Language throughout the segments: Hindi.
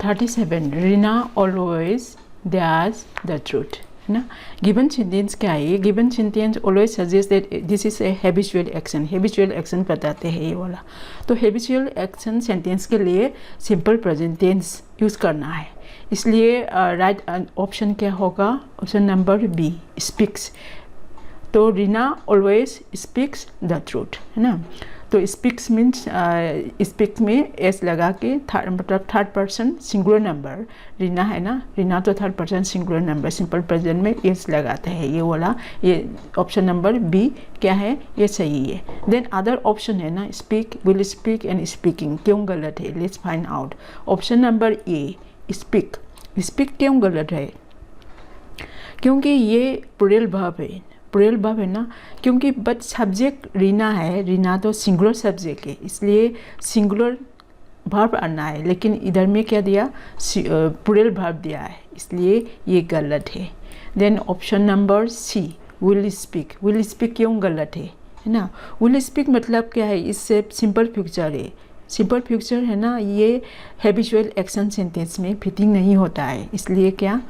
37 रीना ऑलवेज डैज द ट्रूथ, है ना। गिवन सेंटेंस क्या है? ये given sentence always suggest that this is a habitual action. Habitual action बताते हैं ये वाला। तो हैबिचुअल एक्शन सेंटेंस के लिए सिंपल प्रेजेंट टेंस यूज़ करना है, इसलिए राइट ऑप्शन क्या होगा? Option number B, speaks. तो Reena always speaks the truth, है ना। तो स्पीक्स मीन्स स्पीक्स में एस लगा के मतलब third person singular number Reena है ना, रीना तो third person singular number simple present में एस लगाते हैं ये वाला। ये ऑप्शन नंबर बी क्या है? ये सही है। देन अदर ऑप्शन है ना, speak, will speak and speaking, क्यों गलत है? Let's find out. Option number A speak, speak क्यों गलत है? क्योंकि ये प्लूरल वर्ब है, प्लूरल वर्ब है ना, क्योंकि बट सब्जेक्ट रीना है, रीना तो सिंगुलर सब्जेक्ट है, इसलिए सिंगुलर वर्ब आना है, लेकिन इधर में क्या दिया? प्लूरल वर्ब दिया है, इसलिए ये गलत है। Then option number C will speak, will speak क्यों गलत है ना। विल स्पीक मतलब क्या है? इससे सिंपल फ्यूचर है, सिंपल फ्यूचर है ना, ये हैबिचुअल एक्शन सेंटेंस में फिटिंग नहीं होता है, इसलिए क्या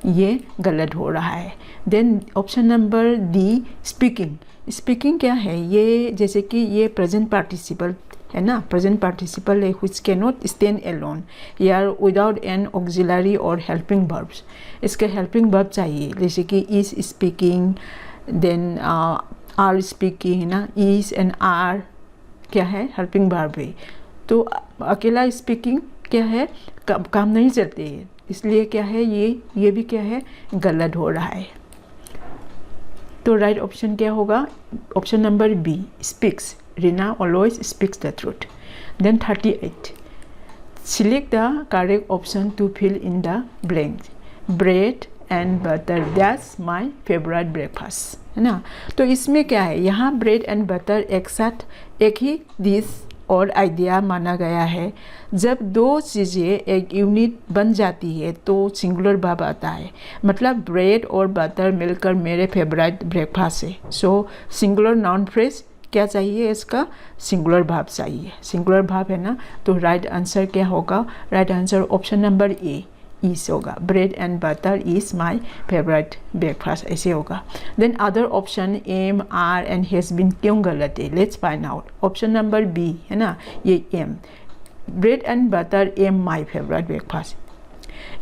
ये गलत हो रहा है। Then option number D speaking, speaking क्या है? ये जैसे कि ये प्रेजेंट पार्टिसिपल है ना, प्रेजेंट पार्टिसिपल है which can not stand alone या विदाउट एन ऑक्सिलरी और हेल्पिंग वर्ब्स। इसके हेल्पिंग वर्ब चाहिए, जैसे कि is speaking, then are speaking, है ना। इज एंड आर क्या है? हेल्पिंग वर्ब है। तो अकेला स्पीकिंग क्या है? काम नहीं चलते है, इसलिए क्या है? ये भी क्या है? गलत हो रहा है। तो राइट ऑप्शन क्या होगा? Option number B speaks, Reena always speaks the truth. Then 38 select the correct option to fill in the blank. Bread and butter that's my favourite breakfast, है ना। तो इसमें क्या है? यहाँ ब्रेड एंड बटर एक साथ एक ही डिश और आइडिया माना गया है। जब दो चीज़ें एक यूनिट बन जाती है तो सिंगुलर वर्ब आता है, मतलब ब्रेड और बटर मिलकर मेरे फेवरेट ब्रेकफास्ट है। सो सिंगुलर नाउन फ्रेज क्या चाहिए? इसका सिंगुलर वर्ब चाहिए, सिंगुलर वर्ब है ना। तो राइट आंसर क्या होगा? Right answer option number A is होगा, bread and butter is my favourite breakfast, ऐसे होगा। Then other option am, are and has been क्यों गलत है? Let's find out. Option number B है ना, ये am, bread and butter am my favourite breakfast,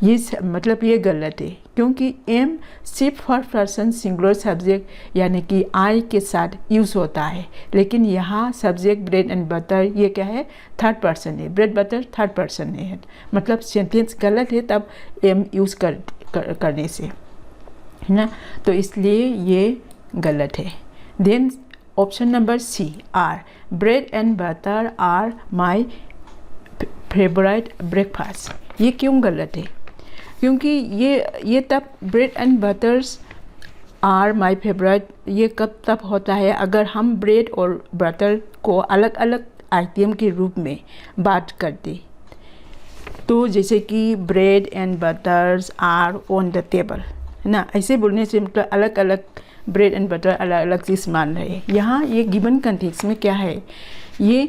ये मतलब ये गलत है, क्योंकि एम सिर्फ फर्स्ट पर्सन सिंगुलर सब्जेक्ट यानी कि आई के साथ यूज़ होता है, लेकिन यहाँ सब्जेक्ट ब्रेड एंड बटर ये क्या है? थर्ड पर्सन है, ब्रेड बटर थर्ड पर्सन है, मतलब सेंटेंस गलत है तब एम यूज़ करने से, है ना। तो इसलिए ये गलत है। Then option number C are, bread and butter are my favourite breakfast, ये क्यों गलत है? क्योंकि ये तब bread and butters are my favourite ये कब तब होता है अगर हम ब्रेड और बटर को अलग अलग आइटम के रूप में बात करते। तो जैसे कि bread and butters are on the table, है ना, ऐसे बोलने से मतलब अलग अलग ब्रेड एंड बटर अलग अलग चीज़ मान रहे हैं। यहाँ ये गिवन कंटेक्स्ट में क्या है? ये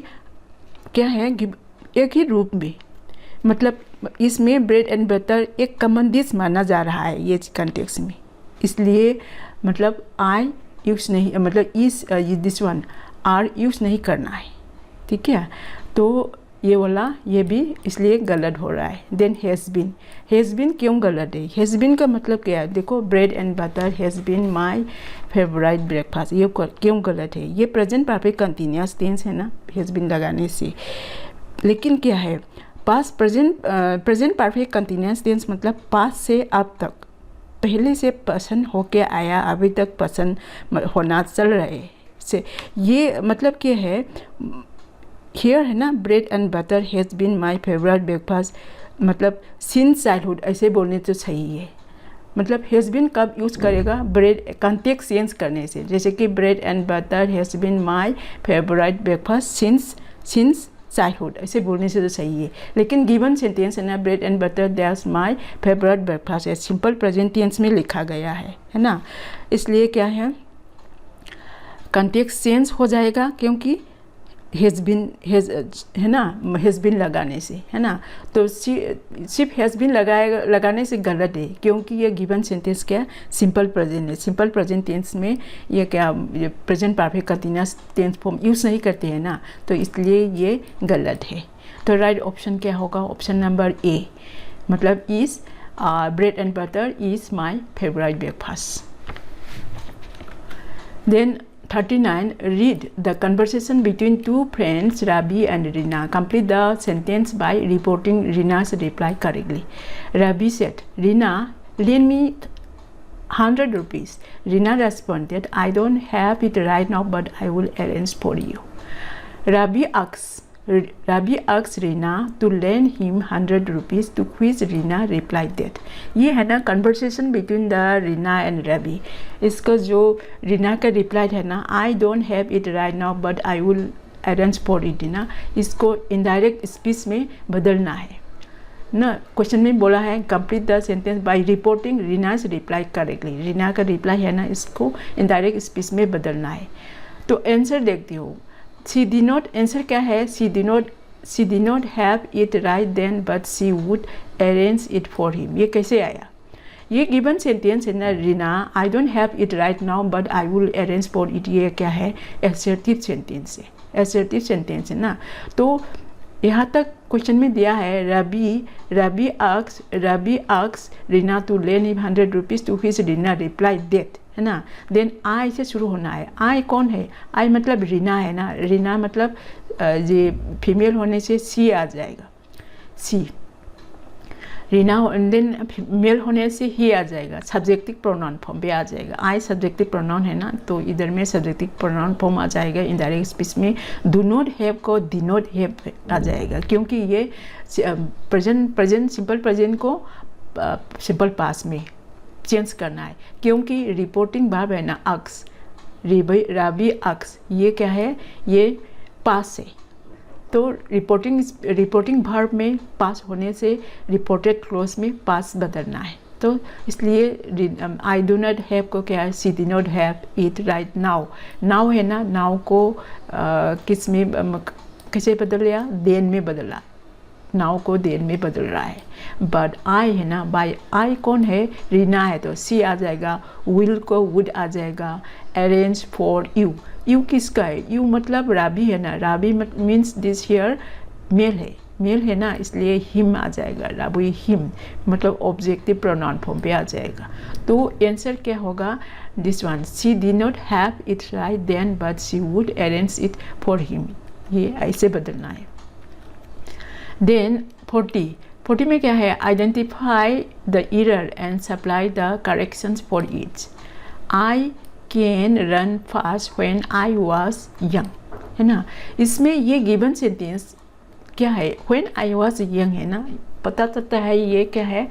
क्या है? एक ही रूप में, मतलब इसमें ब्रेड एंड बटर एक कॉमन डिश माना जा रहा है ये कंटेक्स्ट में, इसलिए मतलब आई यूज़ नहीं, मतलब इस दिस वन आर यूज़ नहीं करना है, ठीक है। तो ये वाला ये भी इसलिए गलत हो रहा है। देन हैज़ बीन क्यों गलत है? हैज़ बीन का मतलब क्या है? देखो bread and butter has been my favourite breakfast, ये क्यों गलत है? ये प्रेजेंट परफेक्ट कंटिन्यूअस टेंस है ना हैज़ बीन लगाने से, लेकिन क्या है? Past present perfect continuous tense मतलब पास्ट से अब तक, पहले से पसंद होके आया अभी तक पसंद होना चल रहे से, ये मतलब क्या है? हियर है ना, bread and butter has been my favourite breakfast, मतलब सिंस चाइल्डहुड ऐसे बोलने तो सही है। मतलब हैज़ बीन कब यूज़ करेगा? ब्रेड कंटेक्स्ट चेंज करने से, जैसे कि bread and butter has been my favourite breakfast since childhood ऐसे बोलने से तो सही है। लेकिन गिवन सेंटेंस है ना, bread and butter that's my favourite breakfast है, सिंपल प्रेजेंट टेंस में लिखा गया है ना, इसलिए क्या है? कंटेक्स्ट चेंज हो जाएगा, क्योंकि हैज़ बिन है ना, हैज़ बिन लगाने से, है ना। तो सिर्फ हैज़ बिन लगाने से गलत है, क्योंकि ये गिवन सेंटेंस क्या सिंपल प्रेजेंट है। सिंपल प्रेजेंट टेंस में ये क्या present perfect continuous tense form use नहीं करते हैं ना, तो इसलिए ये गलत है। तो राइट ऑप्शन क्या होगा? ऑप्शन नंबर ए, मतलब is bread and butter is my favourite breakfast. Then 39, read the conversation between two friends, Rabi and Rina. Complete the sentence by reporting Rina's reply correctly. Rabi said, Rina, lend me 100 rupees. Rina responded, I don't have it right now, but I will arrange for you. Rabi asked Rina to lend him 100 rupees, to which Rina replied that. ये है ना conversation between the Rina and Rabi. इसका जो Rina का reply है ना, I don't have it right now but I will arrange for it, ना, इसको indirect speech में बदलना है ना। क्वेश्चन में बोला है complete the sentence by reporting Reena's reply correctly. Reena का रिप्लाई है ना, इसको इनडायरेक्ट स्पीच में बदलना है। तो आंसर देखती हूँ। She did not, आंसर क्या है? She did not have it right then but she would arrange it for him। ये कैसे आया? ये गिवन सेंटेंस है ना, Reena I don't have it right now but I will arrange for it, ये क्या है? एसर्टिव सेंटेंस है, एसर्टिव सेंटेंस है ना। तो यहाँ तक क्वेश्चन में दिया है Rabi asks Reena to lend him 100 rupees, to which Reena reply that, है ना। देन आई से शुरू होना है। आई कौन है? आई मतलब रीना है ना। रीना मतलब ये फीमेल होने से सी आ जाएगा, सी। रीना देन मेल होने से ही आ जाएगा, सब्जेक्टिव प्रोनाउन फॉर्म पे आ जाएगा। आई सब्जेक्टिव प्रोनाउन है ना, तो इधर में सब्जेक्टिव प्रोनाउन फॉर्म आ जाएगा। इनडायरेक्ट स्पीच में डू नॉट हैव को डी नॉट हैव आ जाएगा, क्योंकि ये प्रेजेंट सिंपल प्रेजेंट को सिंपल पास्ट में चेंज करना है, क्योंकि रिपोर्टिंग वर्ब है ना अक्स, राबी अक्स, ये क्या है? ये पास है। तो रिपोर्टिंग वर्ब में पास होने से रिपोर्टेड क्लोज में पास बदलना है। तो इसलिए आई डू नॉट हैव को क्या है? She did not have it right now. Now है ना, नाउ को किस में कैसे बदल लिया? देन में बदला, नाउ को देन में बदल रहा है। बट आई है ना, बाय आई कौन है? रीना है, तो सी आ जाएगा। विल को वुड आ जाएगा। अरेंज फॉर यू, यू किसका है? यू मतलब राबी है ना। Rabi means this here male है ना, इसलिए हिम आ जाएगा। राबी हिम मतलब ऑब्जेक्टिव प्रोनाउन फॉर्म पे आ जाएगा। तो आंसर क्या होगा? This one, she did not have it right then but she would arrange it for him, ये ऐसे बदलना है। देन 40 में क्या है? Identify the error and supply the corrections for each. I can run fast when I was young, है ना। इसमें ये गिवन सेंटेंस क्या है? व्हेन आई वाज यंग है ना, पता चलता है ये क्या है?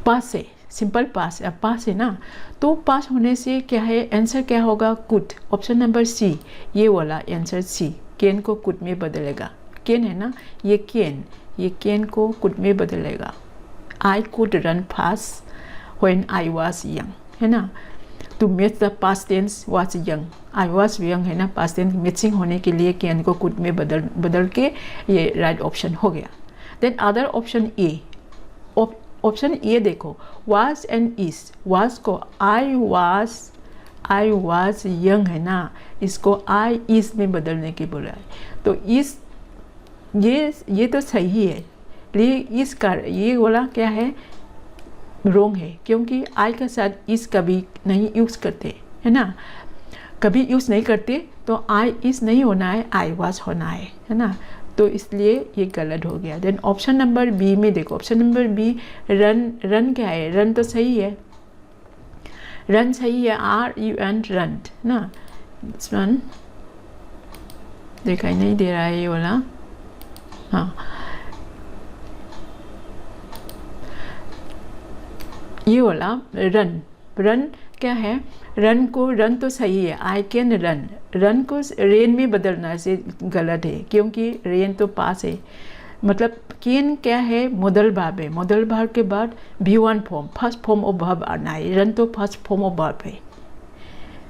पास है, सिंपल पास है ना। तो पास होने से क्या है? आंसर क्या होगा? कुड। ऑप्शन नंबर सी, ये वाला आंसर सी, कैन को कुड में बदलेगा। कैन है ना, ये कैन को कुड में बदलेगा। I could run fast when I was young, है ना। To match the past tense was young, I was young है ना, पास्ट टेंस मैचिंग होने के लिए कैन को कुड में बदल के ये राइट ऑप्शन हो गया। Then other option A, option A देखो, वाज एंड इज। वाज को आई वाज यंग है ना, इसको आई इज में बदलने की बोला है। तो इस ये तो सही है, लेकिन इसका ये वाला क्या है? रोंग है, क्योंकि आई के साथ इस कभी नहीं यूज़ करते, है ना। कभी यूज़ नहीं करते तो आई इस नहीं होना है, आई वाज होना है ना। तो इसलिए ये गलत हो गया। देन ऑप्शन नंबर बी में देखो, ऑप्शन नंबर बी रन क्या है? रन तो सही है, रन सही है, RUN रन ना। दिस वन दिखाई नहीं दे रहा है ये वाला, हाँ ये वाला रन क्या है? रन तो सही है, आई कैन रन को रेन में बदलना से गलत है, क्योंकि रेन तो पास है। मतलब कैन क्या है? मॉडल वर्ब है, मॉडल वर्ब के बाद V1 form, first form of verb आना है। रन तो फर्स्ट फॉर्म ऑफ वर्ब है,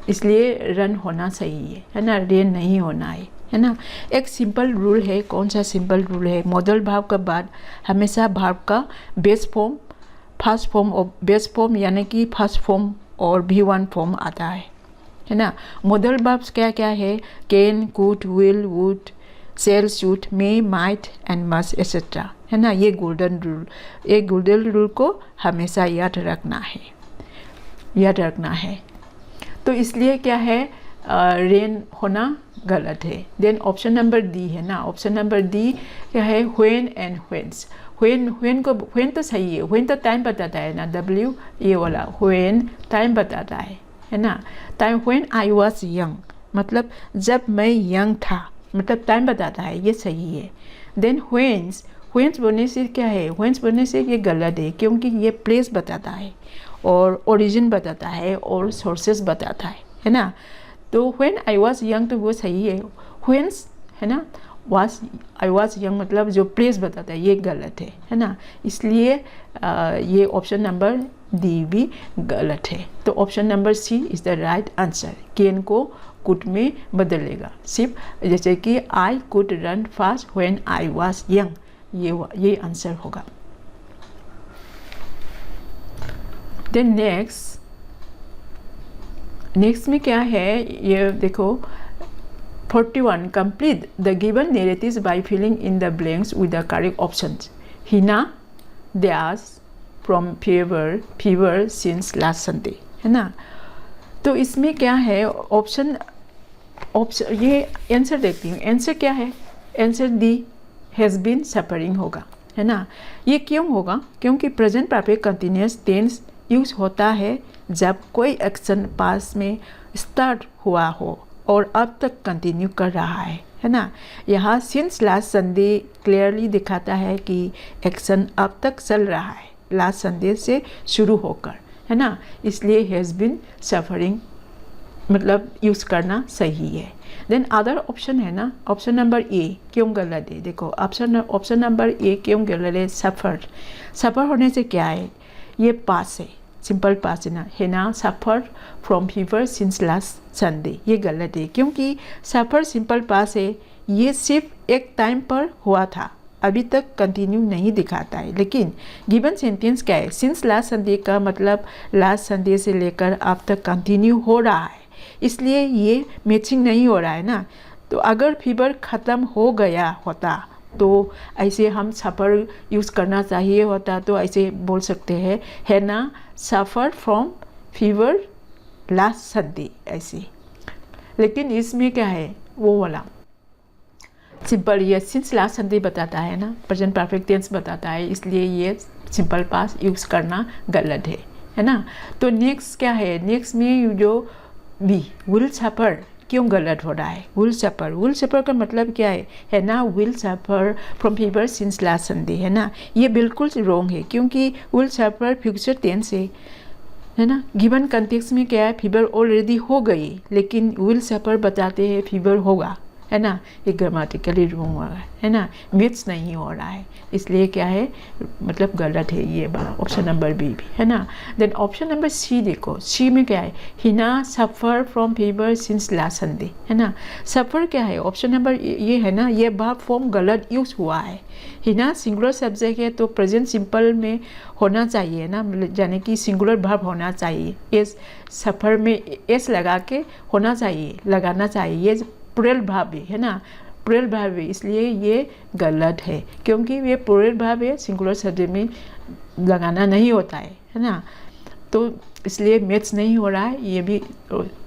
इसलिए रन होना सही है ना, रेन नहीं होना है ना। एक सिंपल रूल है, कौन सा सिंपल रूल है, मॉडल वर्ब के बाद हमेशा वर्ब का बेस फॉर्म, फर्स्ट फॉर्म और बेस फॉर्म यानी कि फर्स्ट फॉर्म और V1 फॉर्म आता है ना। मॉडल वर्ब्स क्या क्या है, can, could, will, would, shall, should, may, might and must etcetera, है ना। ये गोल्डन रूल, ये गोल्डन रूल को हमेशा याद रखना है। तो इसलिए क्या है, रेन होना गलत है। देन ऑप्शन नंबर डी है ना, ऑप्शन नंबर डी क्या है, व्हेन एंड व्हेन्स। व्हेन तो सही है, व्हेन तो टाइम बताता है ना, W ये वाला व्हेन टाइम बताता है ना। Time when I was young मतलब जब मैं यंग था, मतलब टाइम बताता है, ये सही है। देन व्हेन्स बोलने से क्या है, व्हेन्स बोलने से ये गलत है, क्योंकि ये प्लेस बताता है और ओरिजिन बताता है और सोर्सेस बताता है ना। तो व्हेन आई वॉज यंग तो वो सही है, व्हेन्स है ना, आई वॉज यंग मतलब जो प्लेस बताता है ये गलत है ना। इसलिए ये ऑप्शन नंबर डी भी गलत है। तो option number C is the right answer. Can को कुड में बदलेगा, सिर्फ जैसे कि I could run fast when I was young, ये आंसर होगा। देन नेक्स्ट में क्या है, ये देखो 41 complete the given narratives by filling in the blanks with the correct options. Hina dash from fever since last Sunday, है ना। तो इसमें क्या है, ऑप्शन ये आंसर देखती हूँ, आंसर क्या है, answer D has been suffering होगा, है ना। ये क्यों होगा, क्योंकि present perfect continuous tense use होता है जब कोई एक्शन पास में स्टार्ट हुआ हो और अब तक कंटिन्यू कर रहा है ना। यहाँ सिंस लास्ट संडे क्लियरली दिखाता है कि एक्शन अब तक चल रहा है, लास्ट संडे से शुरू होकर, है ना। इसलिए हैज़ बीन सफरिंग मतलब यूज़ करना सही है। देन अदर ऑप्शन है ना, ऑप्शन नंबर ए क्यों गलत है, देखो ऑप्शन नंबर ए क्यों गलत है, सफ़र होने से क्या है, ये पास है, सिंपल पास है ना, suffer from fever since last Sunday, ये गलत है, क्योंकि सफ़र सिंपल पास है, ये सिर्फ एक टाइम पर हुआ था, अभी तक कंटिन्यू नहीं दिखाता है। लेकिन गिवन सेंटेंस क्या है, सिंस लास्ट संडे का मतलब लास्ट संडे से लेकर अब तक कंटिन्यू हो रहा है, इसलिए ये मैचिंग नहीं हो रहा है ना। तो अगर फीवर ख़त्म हो गया होता तो ऐसे हम सफ़र यूज़ करना चाहिए होता, तो ऐसे बोल सकते हैं, है ना, suffer from fever last Sunday ऐसे। लेकिन इसमें क्या है, वो वाला सिंपल ये सिंस लास्ट संडे बताता है ना, प्रेजेंट परफेक्ट टेंस बताता है, इसलिए ये सिंपल पास यूज़ करना गलत है ना। तो नेक्स्ट क्या है, नेक्स्ट में जो बी विल सफ़र क्यों गलत हो रहा है, विल सफ़र का मतलब क्या है ना, will suffer from fever since last Sunday, है ना। ये बिल्कुल रॉन्ग है, क्योंकि विल सफ़र फ्यूचर टेंस है ना। गिवन कंटेक्स्ट में क्या है, फीवर ऑलरेडी हो गई, लेकिन विल सफ़र बताते हैं फीवर होगा, है ना। ये ग्रामेटिकली रॉन्ग हो रहा है ना, मैच नहीं हो रहा है, इसलिए क्या है, मतलब गलत है ये बात, ऑप्शन नंबर बी भी, है ना। देन ऑप्शन नंबर सी देखो, सी में क्या है, Hina suffer from fever since last Sunday, है ना। सफ़र क्या है, ऑप्शन नंबर ये है ना, ये वर्ब फॉर्म गलत यूज़ हुआ है। हिना सिंगुलर सब्जेक्ट है तो प्रेजेंट सिंपल में होना चाहिए ना, यानी कि सिंगुलर वर्ब होना चाहिए, एस सफ़र में एस लगा के होना चाहिए, लगाना चाहिए, ये प्लूरल वर्ब है ना, प्लूरल वर्ब है, इसलिए ये गलत है, क्योंकि ये प्लूरल वर्ब है, सिंगुलर सब्जेक्ट में लगाना नहीं होता है ना। तो इसलिए मैच नहीं हो रहा है ये भी,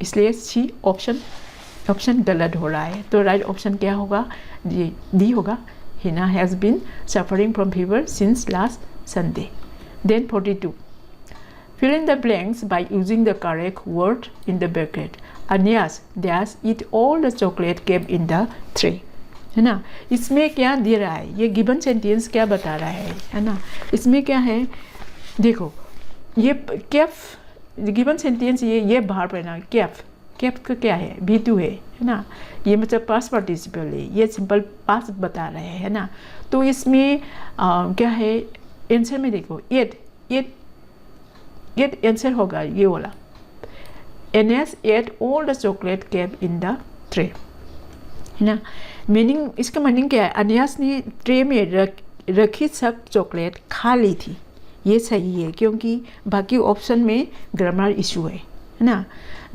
इसलिए सी ऑप्शन गलत हो रहा है। तो राइट ऑप्शन क्या होगा, ये डी होगा, Hina has been suffering from fever since last Sunday. Then 42 fill in the blanks by using the correct word in the bracket. Aeneas dash eat all the chocolate kept in the tray, है ना। इसमें क्या दे रहा है, ये गिवन सेंटेंस क्या बता रहा है ना। इसमें क्या है, देखो ये कैफ गिवन सेंटेंस, ये वर्ब है ना, कैफ का क्या है, V2 है ना, ये मतलब पास्ट पार्टिसिपल है, ये सिंपल पास्ट बता रहे हैं, है ना। तो इसमें क्या है, आंसर में देखो एट आंसर होगा, ये वाला Enes ate all the chocolate kept in the tray, है ना. मीनिंग, इसका मीनिंग क्या है, अनियास ने ट्रे में रखी सब चॉकलेट खा ली थी. ये सही है क्योंकि बाकी ऑप्शन में ग्रामर इशू है ना.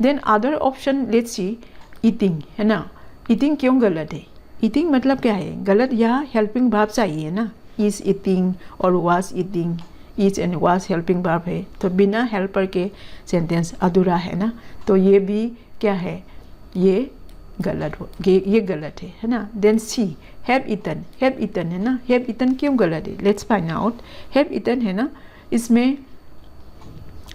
Then other option let's see, eating, है ना. ईटिंग क्यों गलत है? ईटिंग मतलब क्या है? गलत, यहाँ हेल्पिंग वर्ब चाहिए ना. इज ईटिंग और was eating, is and was helping verb है, तो बिना हेल्पर के सेंटेंस अधूरा है ना. तो ये भी क्या है, ये गलत हो, ये गलत है ना. देन सी, हैव ईटन है ना. हैव ईटन क्यों गलत है? Let's find out. Have eaten है ना, इसमें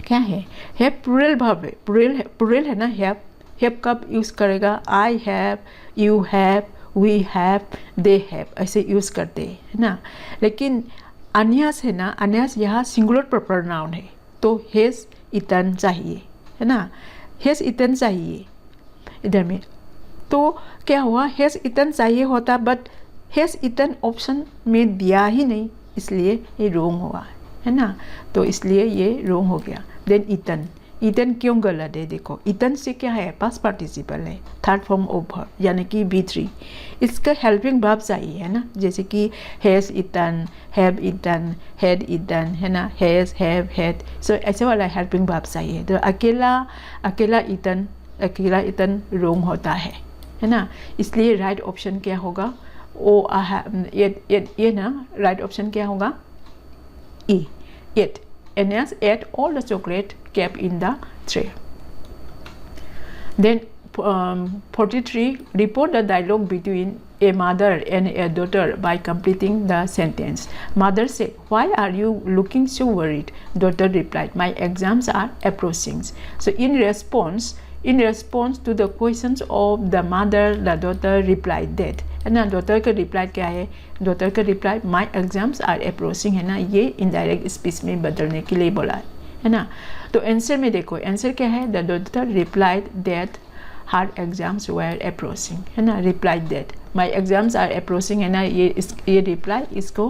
क्या है, हैव प्लूरल वर्ब है, प्लूरल है ना. हैव कब यूज़ करेगा? I have, you have, we have, they have, ऐसे यूज़ करते हैं, है ना. लेकिन अनियास है ना, अनियास यहाँ सिंगुलर प्रॉपर नाउन है, तो हैज़ ईटन चाहिए, है ना. हैज़ ईटन चाहिए इधर में. तो क्या हुआ, हैज़ ईटन चाहिए होता, बट हैज़ ईटन ऑप्शन में दिया ही नहीं, इसलिए ये रोंग हुआ, है ना. तो इसलिए ये रोंग हो गया. देन ईटन, ईटन क्यों गलत है? देखो, ईटन से क्या है, पास्ट पार्टिसिपल है, थर्ड फॉर्म ऑफ वर्ब, यानी कि V3. इसका हेल्पिंग वर्ब चाहिए, है ना. जैसे कि has eaten, have eaten, had eaten, है ना. हैज़, हैव, हैड, सो ऐसे वाला हेल्पिंग वर्ब चाहिए. तो अकेला ईटन रोंग होता है ना. इसलिए राइट ऑप्शन क्या होगा? ये ना, राइट ऑप्शन क्या होगा? E. Ate. Enes ate all the chocolate kept in the tray. Then 43, report the dialogue between a mother and a daughter by completing the sentence. Mother said, "Why are you looking so worried?" Daughter replied, "My exams are approaching." So in response to the questions of the mother, the daughter replied that, है ना. डॉटर का रिप्लाई क्या है? डॉटर का reply, my exams are approaching, है ना. ये इनडायरेक्ट स्पीच में बदलने के लिए बोला है ना. तो आंसर में देखो, आंसर क्या है? The daughter replied that her exams were approaching, है ना. Replied that, my exams are approaching, है ना. ये रिप्लाई, इसको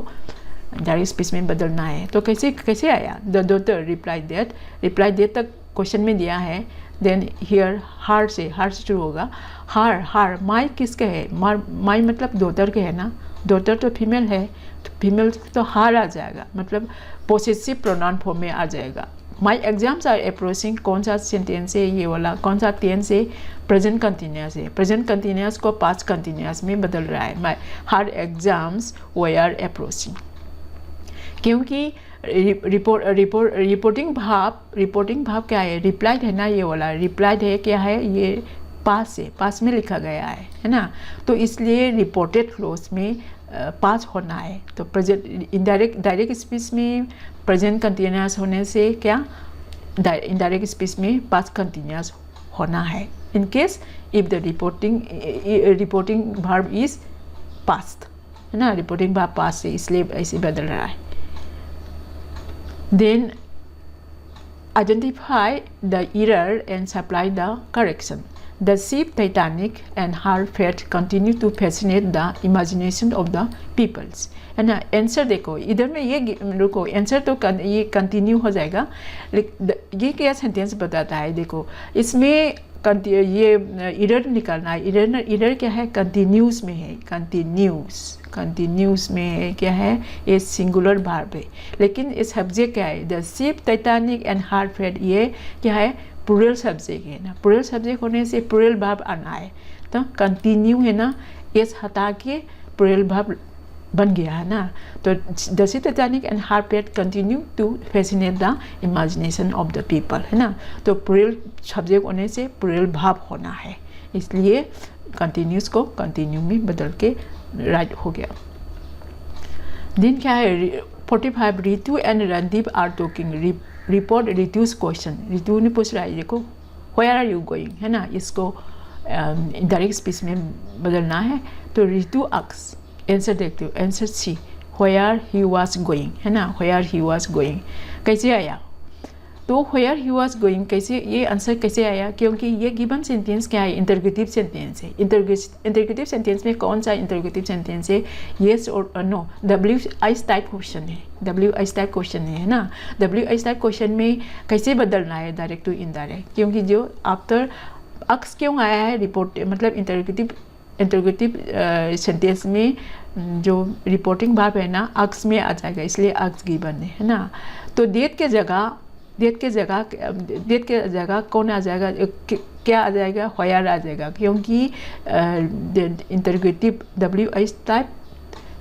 डायरेक्ट स्पीच में बदलना है. तो कैसे आया? द डॉटर रिप्लाइड दैट तक क्वेश्चन में दिया है. देन हियर हार से शुरू होगा. हार माई किसके है? माई मतलब डॉटर के है ना. डॉटर तो फीमेल है, तो फीमेल तो हार आ जाएगा, मतलब पोसेसिव प्रोनाउन फॉर्म में आ जाएगा. माई एग्जाम्स आर अप्रोचिंग, कौन सा सेंटेंस है ये वाला? कौन सा टेंस है? प्रेजेंट कंटिन्यूअस है. प्रेजेंट कंटिन्यूअस को पास्ट कंटिन्यूअस में बदल रहा है. माई हर एग्जाम्स वर अप्रोचिंग, क्योंकि रिपोर्टिंग भाव क्या है? रिप्लाइड है ना. ये वाला रिप्लाइड है, क्या है? ये पास में लिखा गया है ना. तो इसलिए रिपोर्टेड क्लोज में पास होना है. तो प्रेजेंट डायरेक्ट स्पीच में प्रेजेंट कंटिन्यूअस होने से क्या, इनडायरेक्ट स्पीच में पास्ट कंटिन्यूअस होना है. In case if the reporting verb is past, है ना. रिपोर्टिंग वर्ब पास्ट से, इसलिए ऐसे बदल रहा है. Then identify the error and supply the correction. The ship Titanic and her fate continue to fascinate the imagination of the peoples. है ना. आंसर देखो, इधर में ये रुको, आंसर तो ये कंटिन्यू हो जाएगा. ये क्या सेंटेंस बताता है? देखो, इसमें ये इरर निकालना है. इरर क्या है? कंटिन्यूस में है. कंटिन्यूस में है, क्या है? ये सिंगुलर वर्ब है. लेकिन ये सब्जेक्ट क्या है? The ship Titanic and her fate, ये क्या है? प्लूरल सब्जेक्ट है ना. प्लूरल सब्जेक्ट होने से प्लूरल वर्ब आना है. तो कंटिन्यू है ना, एस हटा के प्लूरल वर्ब बन गया है ना. तो the ship Titanic and her fate continue to fascinate the imagination of the people, है ना. तो प्लूरल सब्जेक्ट होने से प्लूरल वर्ब होना है, इसलिए कंटिन्यूस को कंटिन्यू में बदल के राइट हो गया. दिन क्या है? 45, Ritu and Randeep are talking. Report Ritu's question. Ritu ने पूछ रहा है, देखो, व्हेयर आर यू गोइंग, है ना. इसको डायरेक्ट स्पीच में बदलना है. तो रितु आस्क्स, आंसर देखते हो. Answer see, where he was going, है ना. व्हेयर ही वाज गोइंग कैसे आया? तो व्हेयर ही वाज गोइंग कैसे ये आंसर कैसे आया, क्योंकि ये गिवन सेंटेंस क्या है, इंटरोगेटिव सेंटेंस है। इंटरोगेटिव सेंटेंस में कौन सा इंटरोगेटिव सेंटेंस है, येस और नो, WH टाइप क्वेश्चन है, WH टाइप क्वेश्चन है ना। WH टाइप क्वेश्चन में कैसे बदलना है डायरेक्ट टू इनडायरेक्ट, क्योंकि जो आफ्टर अक्स क्यों आया है रिपोर्ट, मतलब इंटरोगेटिव सेंटेंस में जो रिपोर्टिंग वर्ब है ना अक्स में आ जाएगा, इसलिए अक्स गिवन है ना। तो डेट के जगह कौन आ जाएगा, क्या आ जाएगा, व्हेयर आ जाएगा, क्योंकि interrogative WH type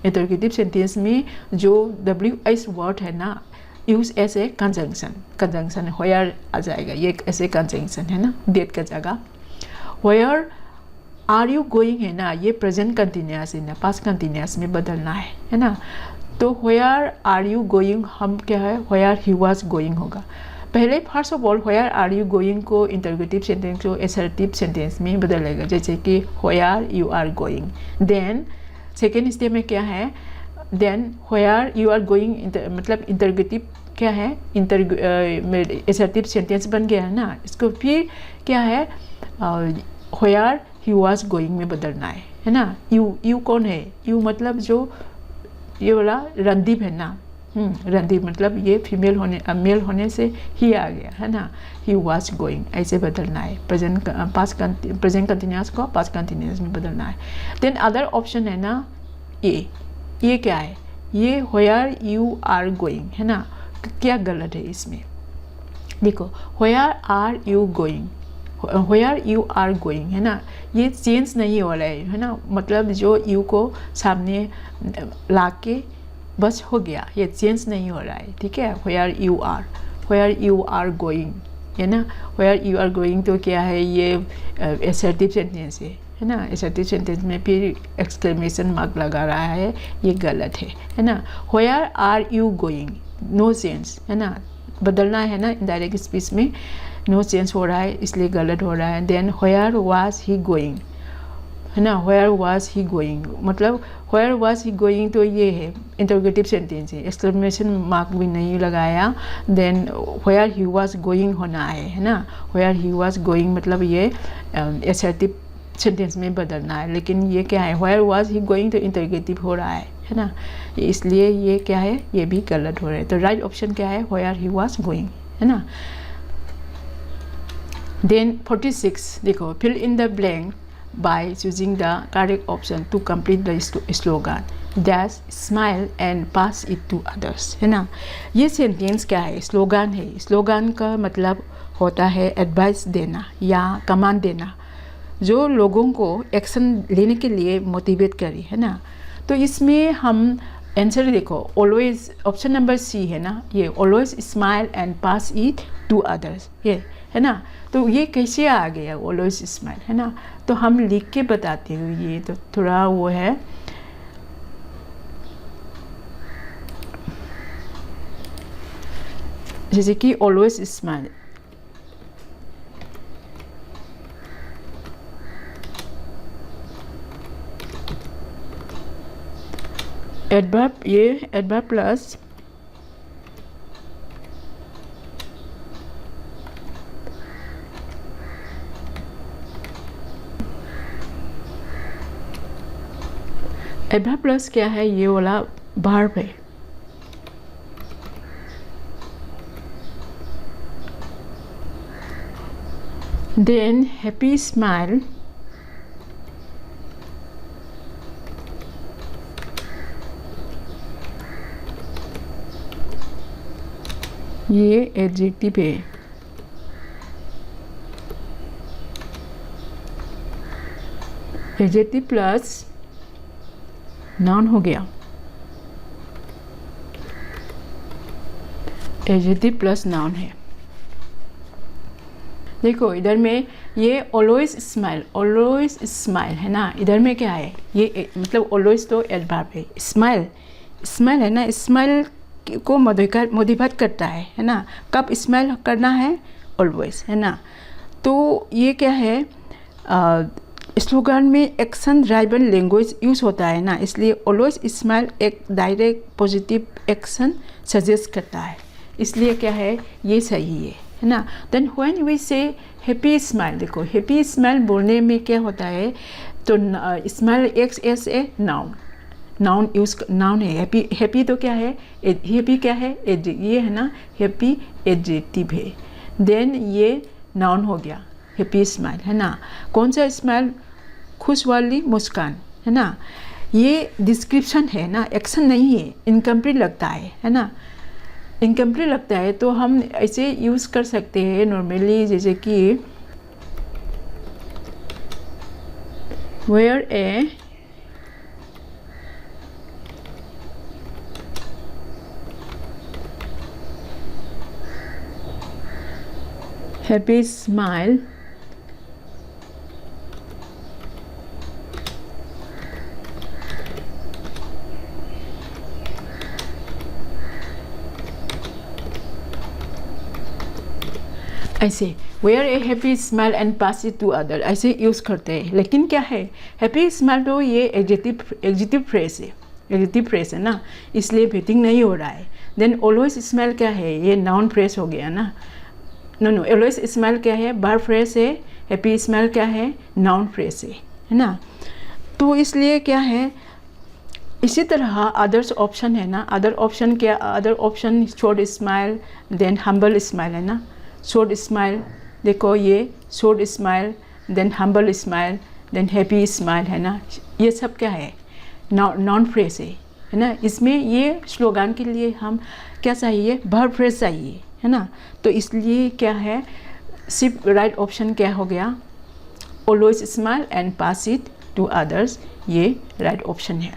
interrogative sentence में जो WH वर्ड है ना use as a conjunction where आ जाएगा, ये ऐसे कंजंक्शन है ना डेट का जगह। व्हेयर आर यू गोइंग है ना, ये प्रेजेंट कंटिन्यूअस है ना, पास्ट कंटिन्यूअस में बदलना है ना। तो व्हेयर आर यू गोइंग हम क्या है, व्हेयर ही वाज गोइंग होगा। पहले first of all where are you going को इंटरोगेटिव सेंटेंस को असर्टिव सेंटेंस में बदलेगा, जैसे कि where you are going. Then second step में क्या है, then where you are going मतलब इंटरोगेटिव क्या है, असर्टिव सेंटेंस बन गया है ना। इसको फिर क्या है, व्हेयर ही वाज गोइंग में बदलना है ना। यू कौन है, यू मतलब जो ये वाला रणदीप है ना, रणदीप मतलब ये फीमेल होने मेल होने से ही आ गया है ना, ही वाज गोइंग ऐसे बदलना है। प्रेजेंट कंटिन्यूअस को पास्ट कंटिन्यूअस में बदलना है। देन अदर ऑप्शन है ना ये क्या है, ये व्हेयर यू आर गोइंग है ना, क्या गलत है इसमें, देखो where are you going, where you are going है ना, ये चेंज नहीं हो रहा है ना, मतलब जो यू को सामने ला के बस हो गया, ये चेंज नहीं हो रहा है, ठीक है। व्हेयर यू आर गोइंग है ना, व्हेयर यू आर गोइंग तो क्या है, ये असर्टिव सेंटेंस है ना। असर्टिव सेंटेंस में फिर एक्सक्लेमेशन मार्क लगा रहा है, ये गलत है ना। Where are you going, no change है ना, बदलना है ना, इनडायरेक्ट स्पीच में नो चेंज हो रहा है इसलिए गलत हो रहा है। Then where was he going है ना, व्हेयर वाज ही गोइंग मतलब व्हेयर वाज ही गोइंग तो ये है इंटरोगेटिव सेंटेंस है, एक्सक्लेमेशन मार्क भी नहीं लगाया। Then where he was going होना है ना, व्हेयर ही वाज गोइंग मतलब ये असर्टिव सेंटेंस में बदलना है, लेकिन ये क्या है, व्हेयर वाज ही गोइंग तो इंटरोगेटिव हो रहा है ना, इसलिए ये क्या है, ये भी गलत हो रहा है। तो राइट ऑप्शन क्या है, व्हेयर ही वाज गोइंग है ना। देन 46 देखो, fill in the blank by choosing the correct option to complete the slogan, dash smile and pass it to others है ना। ये सेंटेंस क्या है, स्लोगन है। स्लोगन का मतलब होता है एडवाइस देना या कमांड देना, जो लोगों को एक्शन लेने के लिए मोटिवेट करे है ना। तो इसमें हम आंसर देखो, ऑलवेज ऑप्शन नंबर सी है ना, ये always smile and pass it to others ये है ना। तो ये कैसे आ गया ऑलवेज स्माइल है ना, तो हम लिख के बताते हैं, ये तो थोड़ा वो है। जैसे कि ऑलवेज स्माइल, एडवर्ब, ये एडवर्ब प्लस एडवर्ब प्लस क्या है, ये वाला वर्ब है। देन हैप्पी स्माइल, ये एडजेक्टिव है। एडजेक्टिव प्लस नाउन हो गया, एडजेक्टिव प्लस नाउन है। देखो इधर में ये ऑलवेज स्माइल है ना, इधर में क्या है, ये मतलब ऑलवेज तो एडवर्ब है, स्माइल है ना, स्माइल को मोटिवेट करता है ना। कब स्माइल करना है, ऑलवेज है ना। तो ये क्या है, स्लोगन में एक्शन ड्राइवन लैंग्वेज यूज़ होता है ना, इसलिए ऑलवेज स्माइल एक डायरेक्ट पॉजिटिव एक्शन सजेस्ट करता है, इसलिए क्या है, ये सही है ना। देन व्हेन वी से हैप्पी स्माइल, देखो हैप्पी स्माइल बोलने में क्या होता है, तो smile x S a noun, noun use, noun है। हैप्पी, हैप्पी तो क्या है, हैप्पी क्या है, ये है ना, हैप्पी एडजेक्टिव है। देन ये नाउन हो गया हैप्पी स्माइल, है ना। कौन सा स्माइल, खुश वाली मुस्कान, है ना। ये डिस्क्रिप्शन है ना, एक्शन नहीं है, इनकम्प्लीट लगता है ना, इनकम्प्लीट लगता है तो हम ऐसे यूज़ कर सकते हैं नॉर्मली, जैसे कि वेयर ए हैप्पी स्माइल ऐसे, wear a happy smile and pass it to other, ऐसे यूज़ करते हैं। लेकिन क्या है, हैप्पी स्माइल तो ये एडजेक्टिव फ्रेज है, एडजेक्टिव फ्रेज है ना, इसलिए भेटिंग नहीं हो रहा है। देन ऑलवेज स्माइल क्या है, ये नाउन फ्रेज हो गया ना। नो, ऑलवेज स्माइल क्या है, वर्ब फ्रेज है। हैप्पी स्माइल क्या है, नाउन फ्रेज है ना। तो इसलिए क्या है, इसी तरह अदर्स ऑप्शन है ना, अदर ऑप्शन क्या, other option short smile, then humble smile, है ना। शॉर्ट स्माइल, देखो ये short smile, then humble smile, then happy smile, है ना। ये सब क्या है, नॉन फ्रेज है ना। इसमें ये स्लोगान के लिए हम क्या चाहिए, वर्ब फ्रेज चाहिए, है ना। तो इसलिए क्या है, सिर्फ राइट ऑप्शन क्या हो गया, always smile and pass it to others, ये राइट ऑप्शन है।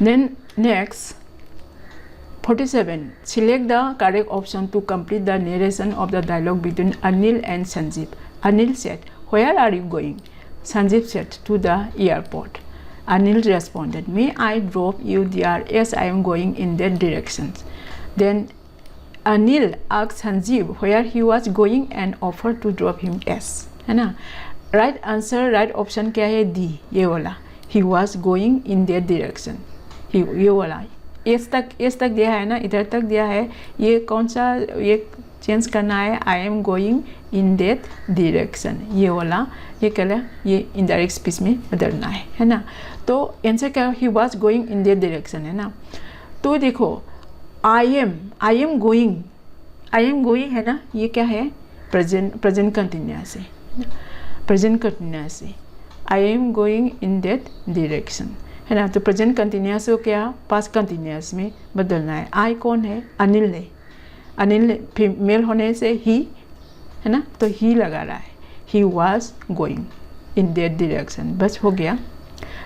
Then next 47. Select the correct option to complete the narration of the dialogue between Anil and Sanjeev. Anil said, "Where are you going?" Sanjeev said, "To the airport." Anil responded, "May I drop you there?" "Yes, I am going in that direction." Then Anil asked Sanjeev where he was going and offered to drop him. Yes, है ना। Right answer, right option क्या है, D, ये वाला, he was going in that direction, ये वाला। एस तक दिया है ना, इधर तक दिया है, ये कौन सा, ये चेंज करना है, I am going in that direction, ये वाला, ये क्या, ये इनडायरेक्ट स्पीच में बदलना है ना। तो आंसर क्या, ही was going in that direction, है ना। तो देखो आई एम गोइंग है ना, ये क्या है, प्रेजेंट कंटिन्यूअस है, प्रेजेंट कंटिन्यूअस है, I am going in that direction, है ना। तो प्रेजेंट कंटिन्यूअस को क्या पास्ट कंटिन्यूअस में बदलना है। आई कौन है, अनिल है, अनिल फीमेल होने से ही, है ना, तो ही लगा रहा है, ही was going in that direction, बस हो गया।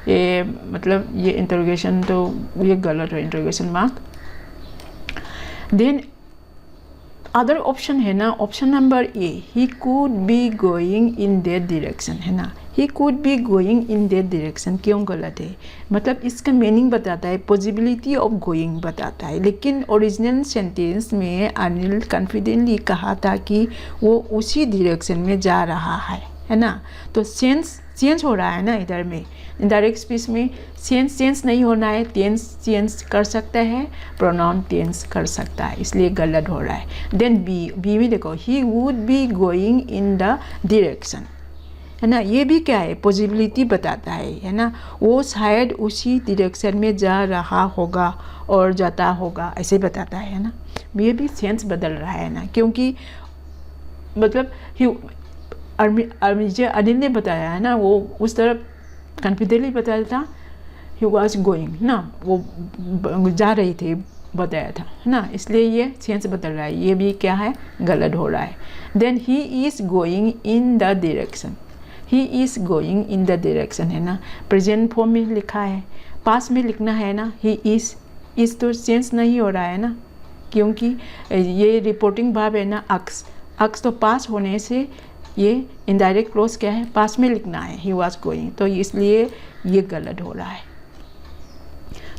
ये मतलब ये इंटरोगेशन तो ये गलत है, interrogation mark. Then other option है ना, option number A, he could be going in that direction, है ना। He could be going in that direction क्यों गलत है, मतलब इसका मीनिंग बताता है, पॉसिबिलिटी ऑफ गोइंग बताता है, लेकिन ओरिजिनल सेंटेंस में अनिल कॉन्फिडेंटली कहा था कि वो उसी डायरेक्शन में जा रहा है ना। तो सेंस चेंज हो रहा है ना, इधर में डायरेक्ट स्पीच में सेंस चेंज नहीं होना है, टेंस चेंज कर सकता है, प्रोनाउन टेंस कर सकता है, इसलिए गलत हो रहा है। देन बी में देखो, he would be going in the direction, है ना, ये भी क्या है, पॉसिबिलिटी बताता है ना, वो शायद उसी डायरेक्शन में जा रहा होगा और जाता होगा, ऐसे बताता है ना। ये भी सेंस बदल रहा है ना, क्योंकि मतलब अनिल ने बताया है ना, वो उस तरफ कॉन्फिडेंटली बताया था, ही वॉज गोइंग ना, वो जा रही थी, बताया था, है ना, इसलिए ये सेंस बदल रहा है, ये भी क्या है, गलत हो रहा है। Then he is going in the direction, he is going in the direction, है ना, प्रेजेंट फॉर्म में लिखा है, पास में लिखना है ना, ही इज़ तो चेंज नहीं हो रहा है ना, क्योंकि ये रिपोर्टिंग वर्ब है ना, अक्स तो पास होने से ये इनडायरेक्ट क्लोज क्या है, पास में लिखना है, ही वाज गोइंग, तो इसलिए ये गलत हो रहा है।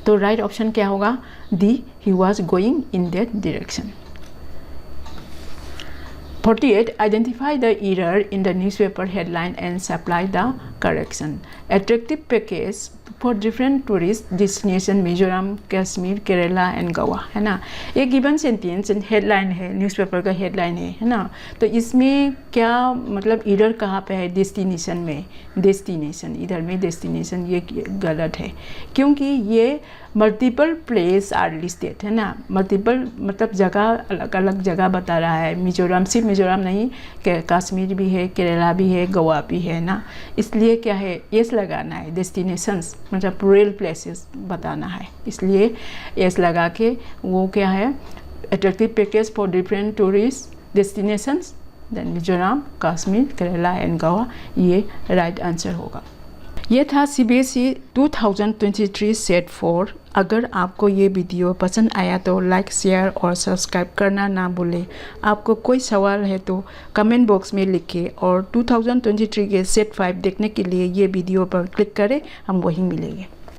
तो राइट ऑप्शन क्या होगा, D, he was going in that direction. 48. Identify the error in the newspaper headline and supply the correction. Attractive package for different tourist destination Mizoram, Kashmir, Kerala and Goa, है ना। ये गिवन सेंटेंस हेडलाइन है, न्यूज़पेपर का हेडलाइन है ना। तो इसमें क्या मतलब इधर कहाँ पे है डेस्टिनेशन में, डेस्टिनेशन इधर में डेस्टिनेशन ये गलत है, क्योंकि ये मल्टीपल प्लेस आर लिस्टेड, है ना। मल्टीपल मतलब जगह, अलग अलग जगह बता रहा है। मिजोरम सिर्फ मिजोरम नहीं, कश्मीर भी है, केरला भी है, गोवा भी है ना। इसलिए क्या है, एस लगाना है, डेस्टिनेशंस मतलब रियल प्लेसेस बताना है, इसलिए एस लगा के वो क्या है, attractive package for different tourist destinations, then Mizoram, Kashmir, Kerala and Goa, ये राइट आंसर होगा। ये था CBSE 2023 सेट 4। अगर आपको ये वीडियो पसंद आया तो लाइक, शेयर और सब्सक्राइब करना ना भूलें। आपको कोई सवाल है तो कमेंट बॉक्स में लिखिए, और 2023 के सेट 5 देखने के लिए ये वीडियो पर क्लिक करें, हम वहीं मिलेंगे।